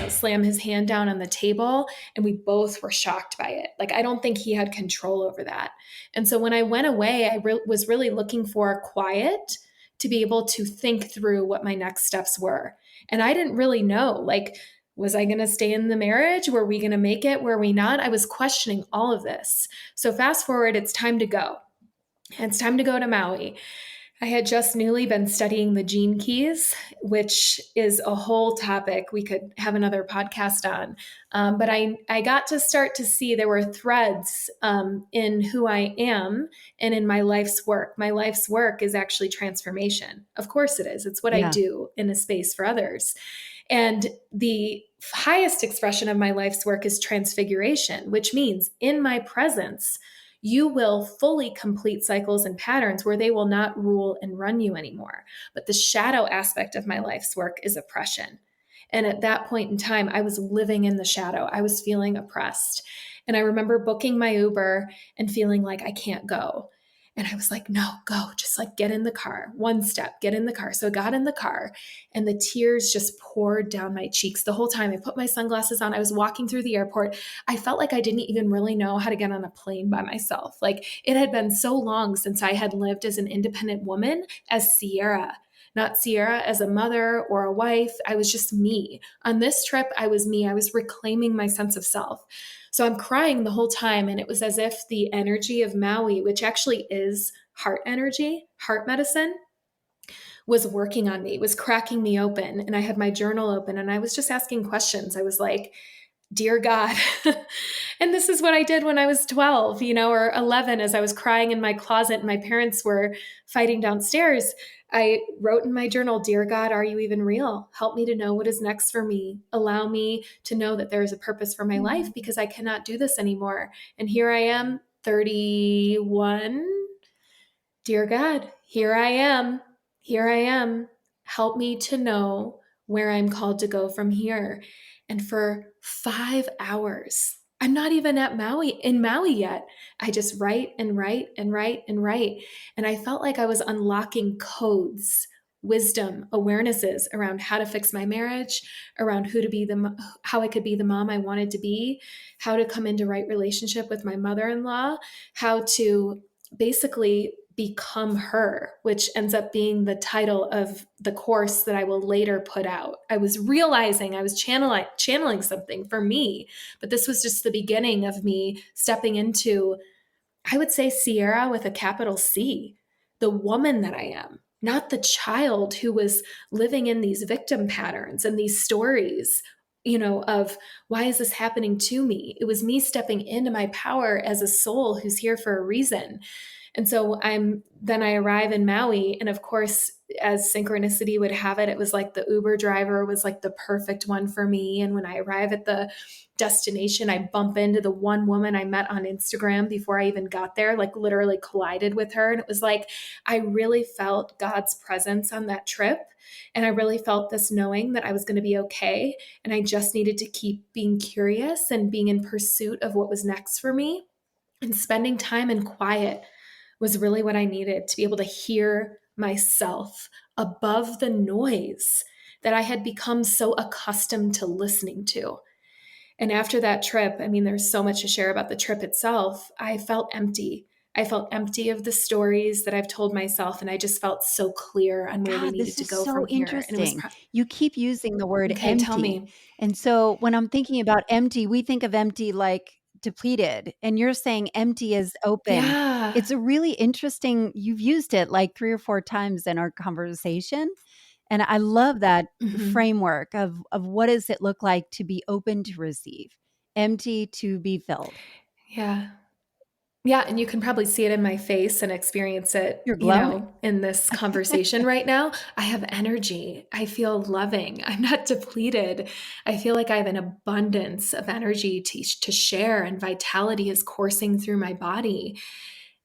slam his hand down on the table, and we both were shocked by it. Like, I don't think he had control over that. And so when I went away, I was really looking for quiet to be able to think through what my next steps were. And I didn't really know, like, was I going to stay in the marriage? Were we going to make it? Were we not? I was questioning all of this. So fast forward, it's time to go. And it's time to go to Maui. I had just newly been studying the gene keys, which is a whole topic we could have another podcast on. But I got to start to see there were threads in who I am and in my life's work. My life's work is actually transformation. Of course it is. It's what I Yeah. do in a space for others. And the highest expression of my life's work is transfiguration, which means in my presence, you will fully complete cycles and patterns where they will not rule and run you anymore. But the shadow aspect of my life's work is oppression. And at that point in time, I was living in the shadow. I was feeling oppressed. And I remember booking my Uber and feeling like I can't go. And I was like, no, go, just like get in the car, one step, get in the car. So I got in the car and the tears just poured down my cheeks the whole time. I put my sunglasses on. I was walking through the airport. I felt like I didn't even really know how to get on a plane by myself. Like it had been so long since I had lived as an independent woman as Ciara, not Ciara as a mother or a wife. I was just me. On this trip, I was me. I was reclaiming my sense of self. So I'm crying the whole time. And it was as if the energy of Maui, which actually is heart energy, heart medicine, was working on me, was cracking me open. And I had my journal open and I was just asking questions. I was like, Dear God. And this is what I did when I was 12, or 11, as I was crying in my closet and my parents were fighting downstairs. I wrote in my journal, Dear God, are you even real? Help me to know what is next for me. Allow me to know that there is a purpose for my life because I cannot do this anymore. And here I am, 31. Dear God, here I am. Here I am. Help me to know where I'm called to go from here. And for 5 hours, I'm not even in Maui yet. I just write and write and write and write. And I felt like I was unlocking codes, wisdom, awarenesses around how to fix my marriage, around how I could be the mom I wanted to be, how to come into right relationship with my mother-in-law, how to basically become her, which ends up being the title of the course that I will later put out. I was realizing I was channeling something for me, but this was just the beginning of me stepping into, I would say, Ciara with a capital C, the woman that I am, not the child who was living in these victim patterns and these stories, of why is this happening to me? It was me stepping into my power as a soul who's here for a reason. And so I arrive in Maui. And of course, as synchronicity would have it, it was like the Uber driver was like the perfect one for me. And when I arrive at the destination, I bump into the one woman I met on Instagram before I even got there, like literally collided with her. And it was like, I really felt God's presence on that trip. And I really felt this knowing that I was going to be okay. And I just needed to keep being curious and being in pursuit of what was next for me. And spending time in quiet was really what I needed to be able to hear myself above the noise that I had become so accustomed to listening to. And after that trip, there's so much to share about the trip itself. I felt empty. I felt empty of the stories that I've told myself, and I just felt so clear on where we God, needed this to is go so from here. And it was, interesting. You keep using the word okay, tell empty. me. And so when I'm thinking about empty, we think of empty like depleted, and you're saying empty is open. Yeah. It's a really interesting, you've used it like 3 or 4 times in our conversation. And I love that Mhm. framework of what does it look like to be open to receive, empty to be filled. Yeah. Yeah, and you can probably see it in my face and experience it, You're glowing. in this conversation right now. I have energy. I feel loving. I'm not depleted. I feel like I have an abundance of energy to share, and vitality is coursing through my body.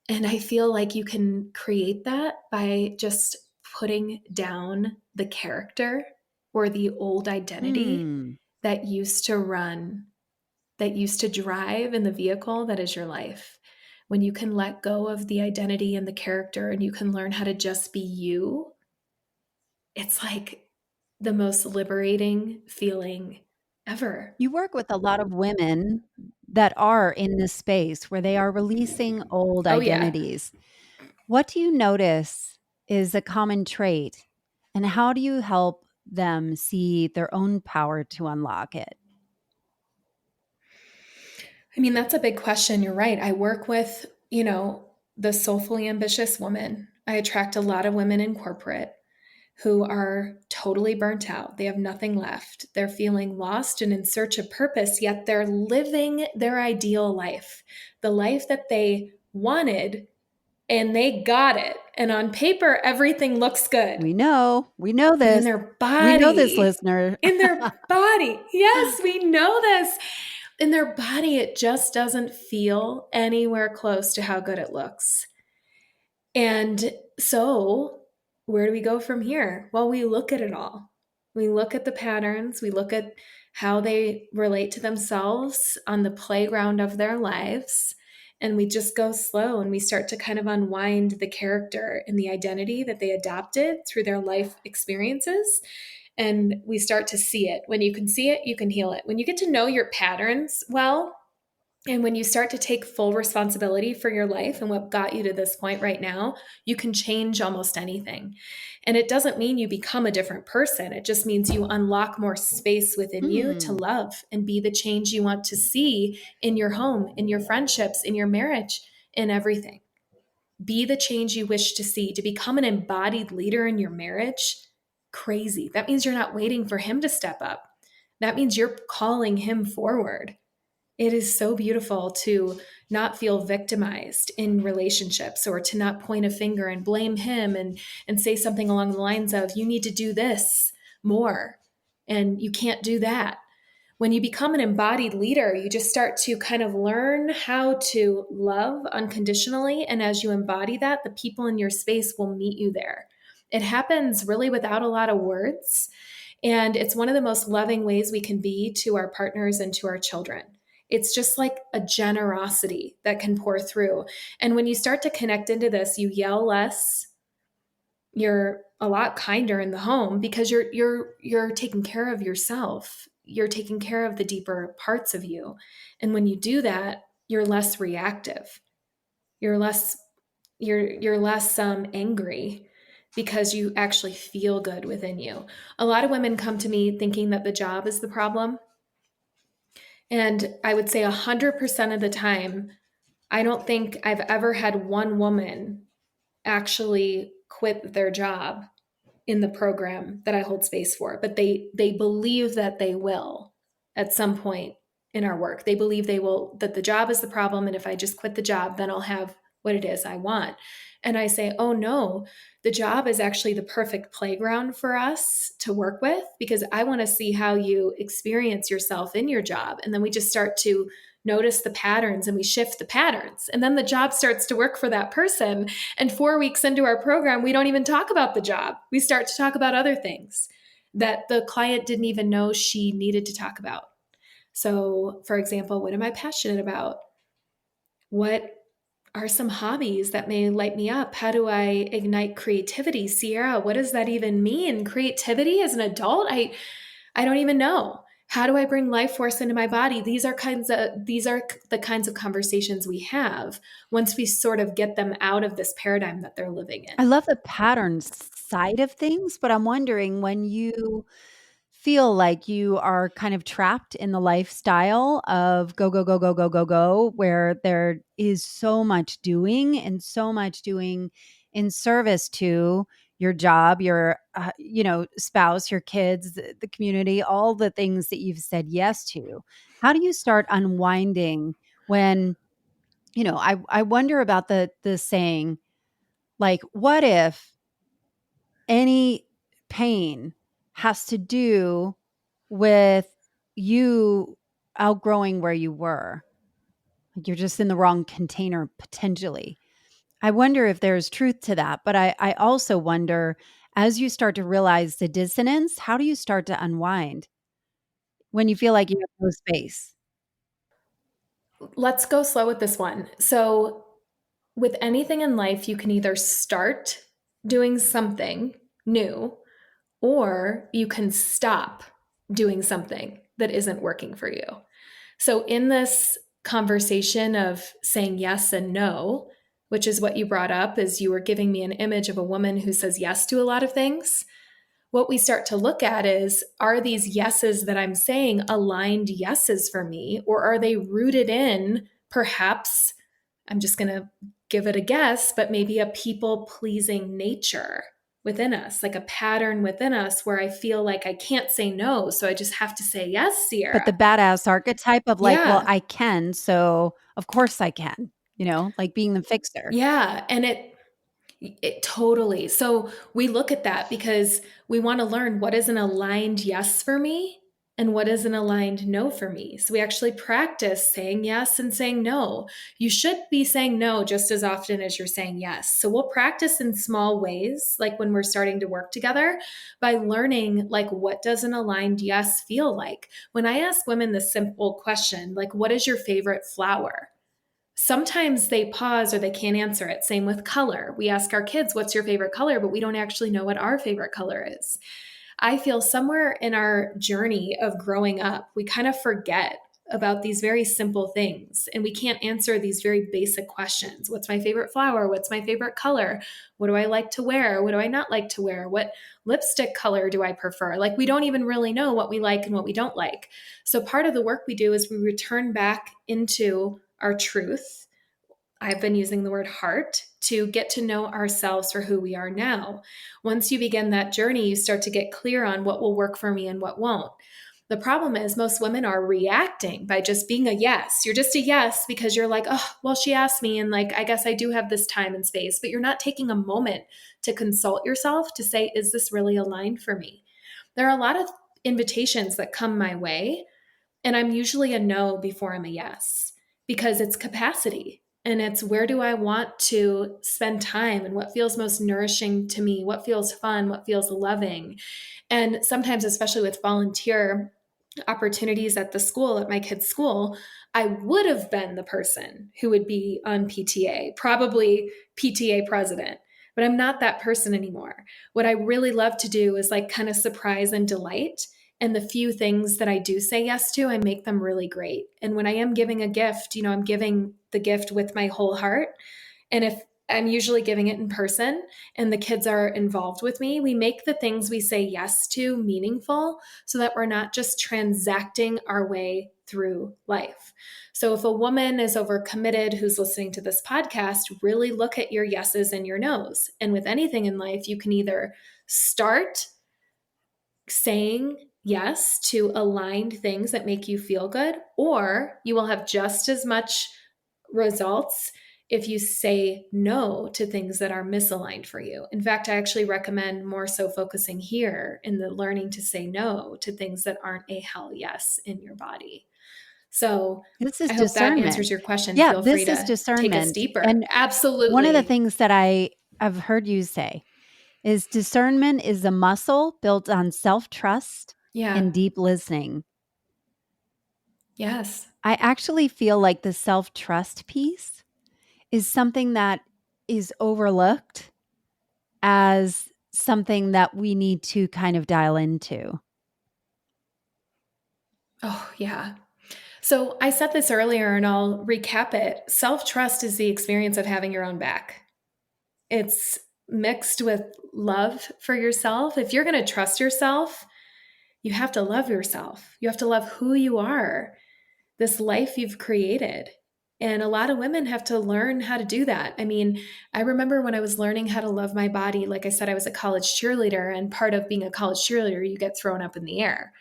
And I feel like you can create that by just putting down the character or the old identity Hmm. that used to run, that used to drive in the vehicle that is your life. When you can let go of the identity and the character and you can learn how to just be you, it's like the most liberating feeling ever. You work with a lot of women that are in this space where they are releasing old Oh, yeah. identities. What do you notice is a common trait, and how do you help them see their own power to unlock it? That's a big question. You're right. I work with, the soulfully ambitious woman. I attract a lot of women in corporate who are totally burnt out. They have nothing left. They're feeling lost and in search of purpose, yet they're living their ideal life, the life that they wanted, and they got it. And on paper, everything looks good. We know But in this. their We know this, body, listener. yes, we know this. In their body, it just doesn't feel anywhere close to how good it looks. And so, where do we go from here? Well, we look at it all. We look at the patterns, we look at how they relate to themselves on the playground of their lives, And we just go slow and we start to kind of unwind the character and the identity that they adopted through their life experiences. And we start to see it. When you can see it, you can heal it. When you get to know your patterns well, and when you start to take full responsibility for your life and what got you to this point right now, you can change almost anything. And it doesn't mean you become a different person. It just means you unlock more space within you to Hmm. love and be the change you want to see in your home, in your friendships, in your marriage, in everything. Be the change you wish to see. To become an embodied leader in your marriage, crazy. That means you're not waiting for him to step up. That means you're calling him forward. It is so beautiful to not feel victimized in relationships, or to not point a finger and blame him and say something along the lines of, you need to do this more and you can't do that. When you become an embodied leader, you just start to kind of learn how to love unconditionally. And as you embody that, the people in your space will meet you there. It happens really without a lot of words. And it's one of the most loving ways we can be to our partners and to our children. It's just like a generosity that can pour through. And when you start to connect into this, you yell less, you're a lot kinder in the home because you're taking care of yourself. You're taking care of the deeper parts of you. And when you do that, you're less reactive. You're less you're less angry because you actually feel good within you. A lot of women come to me thinking that the job is the problem. And I would say 100% of the time, I don't think I've ever had one woman actually quit their job in the program that I hold space for, but they believe that they will at some point in our work. They believe they will, that the job is the problem, and if I just quit the job, then I'll have what it is I want. And I say, "Oh no, the job is actually the perfect playground for us to work with, because I want to see how you experience yourself in your job." And then we just start to notice the patterns and we shift the patterns. And then the job starts to work for that person. And 4 weeks into our program, we don't even talk about the job. We start to talk about other things that the client didn't even know she needed to talk about. So, for example, what am I passionate about? What are some hobbies that may light me up? How do I ignite creativity? Ciara, what does that even mean? Creativity as an adult? I don't even know. How do I bring life force into my body? These are the kinds of conversations we have once we sort of get them out of this paradigm that they're living I in. love the pattern side of things, but I'm wondering when you feel like you are kind of trapped in the lifestyle of go, go, go, go, go, go, go, where there is so much doing and so much doing in service to your job, your, spouse, your kids, the community, all the things that you've said yes to. How do you start unwinding when, I wonder about the saying, like, what if any pain has to do with you outgrowing where you were? Like, you're just in the wrong container potentially. I wonder if there's truth to that. But I also wonder, as you start to realize the dissonance, how do you start to unwind when you feel like you have no space? Let's go slow with this one. So, with anything in life, you can either start doing something new, or you can stop doing something that isn't working for you. So, in this conversation of saying yes and no, which is what you brought up, is you were giving me an image of a woman who says yes to a lot of things. What we start to look at is, are these yeses that I'm saying aligned yeses for me, or are they rooted in perhaps, I'm just going to give it a guess, but maybe a people pleasing nature within us, like a pattern within us where I feel like I can't say no. So I just have to say yes, But the Ciara. badass archetype of like, well, Yeah. I can, so of course I can, like being the fixer. Yeah. And it totally. So we look at that because we want to learn what is an aligned yes for me and what is an aligned no for me. So we actually practice saying yes and saying no. You should be saying no just as often as you're saying yes. So we'll practice in small ways, like when we're starting to work together, by learning, like, what does an aligned yes feel like? When I ask women the simple question, like, what is your favorite flower? sometimes they pause or they can't answer it. Same with color. We ask our kids, what's your favorite color? But we don't actually know what our favorite color is. I feel somewhere in our journey of growing up, we kind of forget about these very simple things and we can't answer these very basic questions. What's my favorite flower? What's my favorite color? What do I like to wear? What do I not like to wear? What lipstick color do I prefer? Like, we don't even really know what we like and what we don't like. So part of the work we do is we return back into our truth. I've been using the word heart to get to know ourselves for who we are now. Once you begin that journey, you start to get clear on what will work for me and what won't. The problem is most women are reacting by just being a yes. You're just a yes because you're like, oh, well, she asked me, and like, I guess I do have this time and space, but you're not taking a moment to consult yourself to say, is this really aligned for me? There are a lot of invitations that come my way, and I'm usually a no before I'm a yes because it's capacity. And it's where do I want to spend time and what feels most nourishing to me, what feels fun, what feels loving. And sometimes, especially with volunteer opportunities at the school, at my kids' school, I would have been the person who would be on PTA, probably PTA president, but I'm not that person anymore. What I really love to do is like kind of surprise and delight. And the few things that I do say yes to, I make them really great. And when I am giving a gift, I'm giving the gift with my whole heart. And if I'm usually giving it in person and the kids are involved with me, we make the things we say yes to meaningful so that we're not just transacting our way through life. So if a woman is overcommitted who's listening to this podcast, really look at your yeses and your nos. And with anything in life, you can either start saying yes to aligned things that make you feel good, or you will have just as much results if you say no to things that are misaligned for you. In fact, I actually recommend more so focusing here in the learning to say no to things that aren't a hell yes in your body. So This is I hope that answers discernment. your question. Yeah, Feel free this is to take us discernment. deeper. And one of the Absolutely. things that I've heard you say is discernment is a muscle built on self-trust Yeah. and deep listening. Yes. I actually feel like the self-trust piece is something that is overlooked as something that we need to kind of dial into. Oh, yeah. So I said this earlier and I'll recap it. Self trust is the experience of having your own back. It's mixed with love for yourself. If you're going to trust yourself, you have to love yourself. You have to love who you are, this life you've created. And a lot of women have to learn how to do that. I mean, I remember when I was learning how to love my body, like I said, I was a college cheerleader, and part of being a college cheerleader, you get thrown up in the air.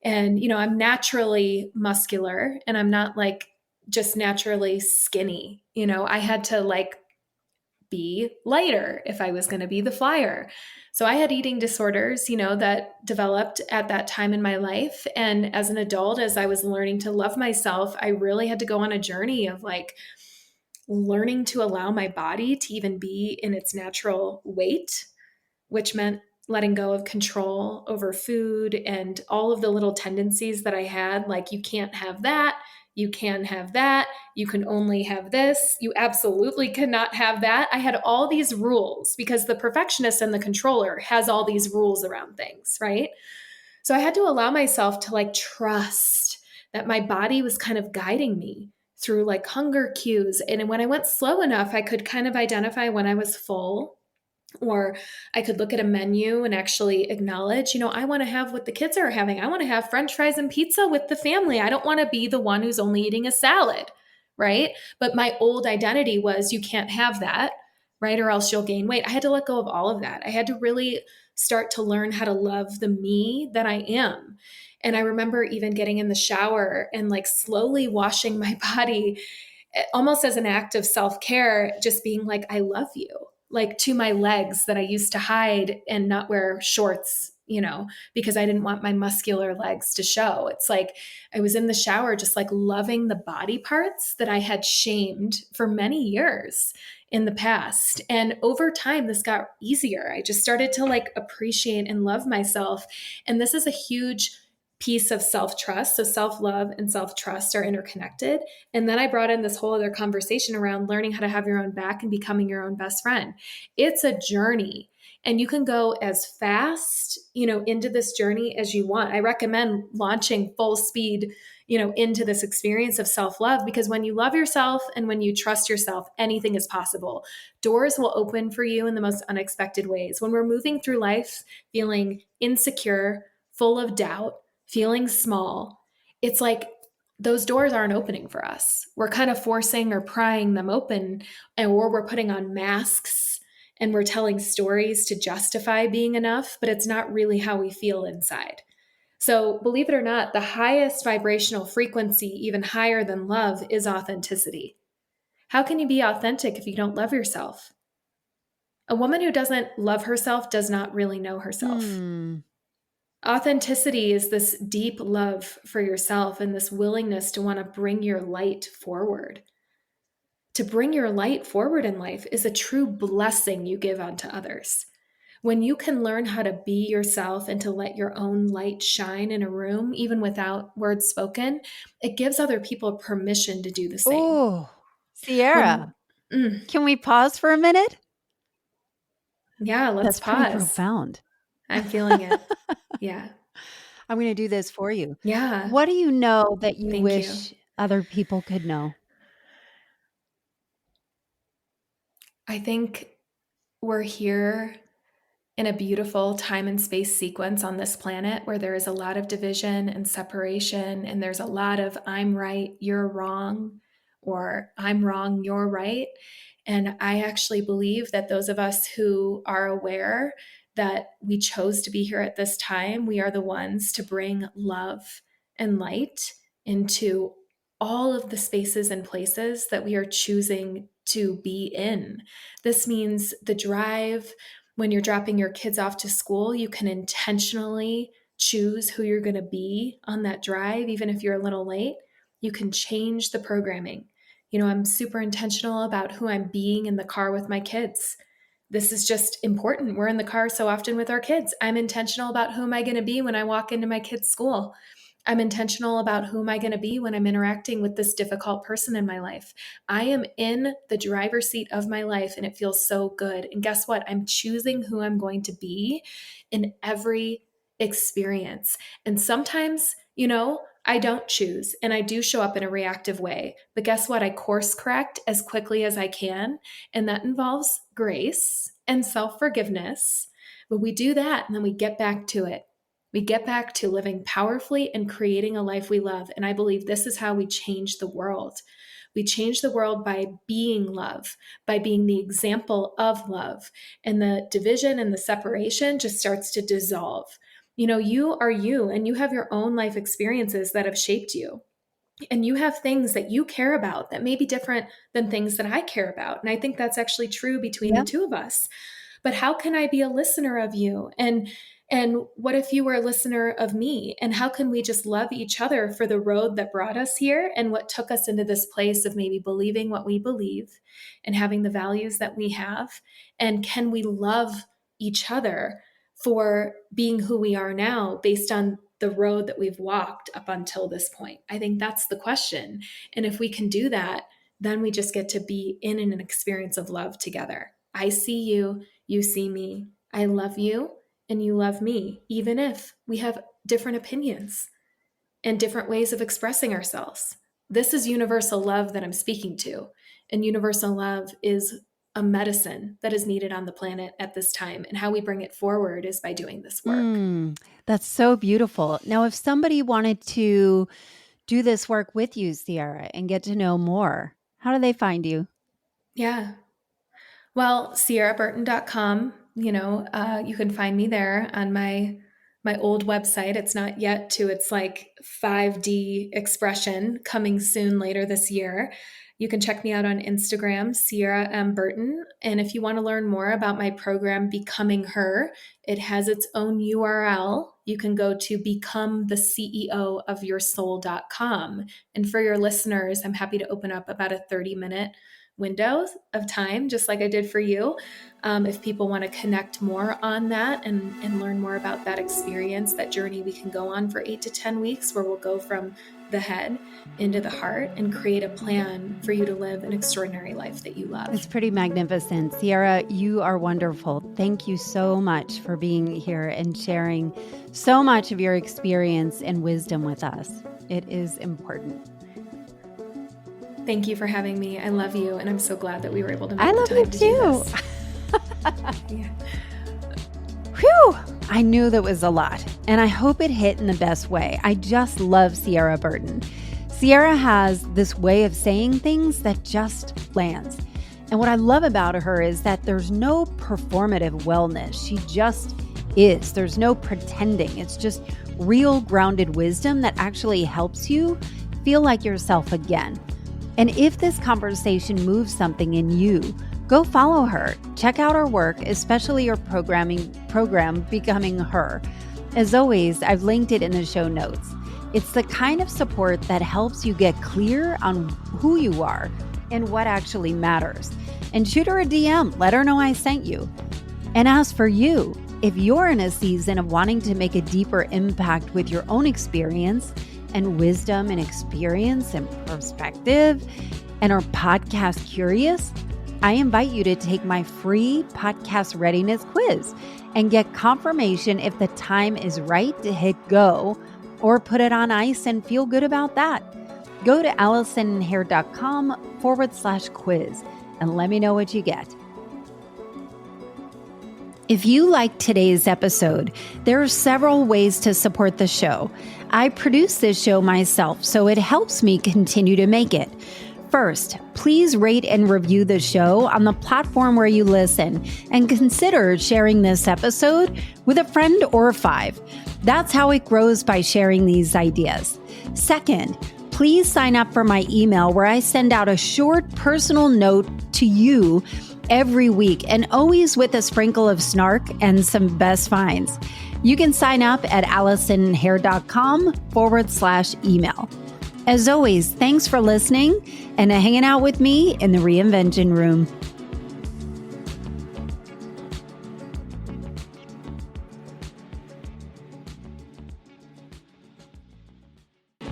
And, I'm naturally muscular and I'm not like just naturally skinny. I had to like be lighter if I was going to be the flyer. So I had eating disorders, that developed at that time in my life. And as an adult, as I was learning to love myself, I really had to go on a journey of like learning to allow my body to even be in its natural weight, which meant letting go of control over food and all of the little tendencies that I had, like, you can't have that, you can have that, you can only have this, you absolutely cannot have that. I had all these rules because the perfectionist and the controller has all these rules around things, right? So I had to allow myself to like trust that my body was kind of guiding me through like hunger cues. And when I went slow enough, I could kind of identify when I was full, or I could look at a menu and actually acknowledge, I want to have what the kids are having. I want to have French fries and pizza with the family. I don't want to be the one who's only eating a salad, right? But my old identity was you can't have that, right? Or else you'll gain weight. I had to let go of all of that. I had to really start to learn how to love the me that I am. And I remember even getting in the shower and like slowly washing my body almost as an act of self-care, just being like, I love you, like to my legs that I used to hide and not wear shorts, because I didn't want my muscular legs to show. It's like I was in the shower, just like loving the body parts that I had shamed for many years in the past. And over time, this got easier. I just started to like appreciate and love myself. And this is a huge piece of self-trust. So self-love and self-trust are interconnected. And then I brought in this whole other conversation around learning how to have your own back and becoming your own best friend. It's a journey. And you can go as fast, into this journey as you want. I recommend launching full speed, into this experience of self-love, because when you love yourself and when you trust yourself, anything is possible. Doors will open for you in the most unexpected ways. When we're moving through life feeling insecure, full of doubt, feeling small, it's like those doors aren't opening for us. We're kind of forcing or prying them open, or we're putting on masks and we're telling stories to justify being enough, but it's not really how we feel inside. So, believe it or not, the highest vibrational frequency, even higher than love, is authenticity. How can you be authentic if you don't love yourself? A woman who doesn't love herself does not really know herself. Authenticity is this deep love for yourself and this willingness to want to bring your light forward. To bring your light forward in life is a true blessing you give unto others. When you can learn how to be yourself and to let your own light shine in a room, even without words spoken, it gives other people permission to do the same. Oh, Ciara, When, mm, can we pause for a minute? yeah, let's That's pretty pause. profound. I'm feeling it. Yeah. I'm going to do this for you. Yeah. What do you know that you Thank you. wish other people could know? I think we're here in a beautiful time and space sequence on this planet where there is a lot of division and separation, and there's a lot of I'm right, you're wrong, or I'm wrong, you're right. And I actually believe that those of us who are aware that we chose to be here at this time, we are the ones to bring love and light into all of the spaces and places that we are choosing to be in. This means the drive. When you're dropping your kids off to school, you can intentionally choose who you're going to be on that drive, even if you're a little late. You can change the programming. I'm super intentional about who I'm being in the car with my kids. This is just important. We're in the car so often with our kids. I'm intentional about who am I going to be when I walk into my kids' school. I'm intentional about who am I going to be when I'm interacting with this difficult person in my life. I am in the driver's seat of my life and it feels so good. And guess what? I'm choosing who I'm going to be in every experience. And sometimes, I don't choose and I do show up in a reactive way. But guess what? I course correct as quickly as I can. And that involves grace and self forgiveness. But we do that and then we get back to it. We get back to living powerfully and creating a life we love. And I believe this is how we change the world. We change the world by being love, by being the example of love. And the division and the separation just starts to dissolve. You are you and you have your own life experiences that have shaped you. And you have things that you care about that may be different than things that I care about. And I think that's actually true between the Yeah. two of us. But how can I be a listener of you? And what if you were a listener of me? And how can we just love each other for the road that brought us here and what took us into this place of maybe believing what we believe and having the values that we have? And can we love each other for being who we are now based on the road that we've walked up until this point? I think that's the question. And if we can do that, then we just get to be in an experience of love together. I see you, you see me, I love you, and you love me, even if we have different opinions and different ways of expressing ourselves. This is universal love that I'm speaking to. And universal love is a medicine that is needed on the planet at this time. And how we bring it forward is by doing this work. That's so beautiful. Now, if somebody wanted to do this work with you, Ciara, and get to know more, how do they find you? Yeah. Well, ciaraburton.com, you can find me there on my old website. It's not yet to its like 5D expression coming soon later this year. You can check me out on Instagram, Ciara Burton. And if you want to learn more about my program, Becoming Her, it has its own URL. You can go to becometheCEOofyoursoul.com. And for your listeners, I'm happy to open up about a 30-minute window of time, just like I did for you. If people want to connect more on that and learn more about that experience, that journey we can go on for 8 to 10 weeks, where we'll go from the head into the heart and create a plan for you to live an extraordinary life that you love. It's pretty magnificent. Ciara, you are wonderful. Thank you so much for being here and sharing so much of your experience and wisdom with us. It is important. Thank you for having me. I love you, and I'm so glad that we were able to make I the love time you to do too. this. Yeah. Whew! I knew that was a lot, and I hope it hit in the best way. I just love Ciara Burton. Ciara has this way of saying things that just lands. And what I love about her is that there's no performative wellness. She just is. There's no pretending. It's just real grounded wisdom that actually helps you feel like yourself again. And if this conversation moves something in you, go follow her. Check out her work, especially her program, Becoming Her. As always, I've linked it in the show notes. It's the kind of support that helps you get clear on who you are and what actually matters. And shoot her a DM. Let her know I sent you. And as for you, if you're in a season of wanting to make a deeper impact with your own experience and wisdom and experience and perspective, and are podcast curious, I invite you to take my free podcast readiness quiz and get confirmation if the time is right to hit go or put it on ice and feel good about that. Go to AllisonHair.com/quiz and let me know what you get. If you liked today's episode, there are several ways to support the show. I produce this show myself, so it helps me continue to make it. First, please rate and review the show on the platform where you listen, and consider sharing this episode with a friend or 5. That's how it grows, by sharing these ideas. Second, please sign up for my email, where I send out a short personal note to you every week, and always with a sprinkle of snark and some best finds. You can sign up at AllisonHair.com/email. As always, thanks for listening and hanging out with me in the Reinvention Room.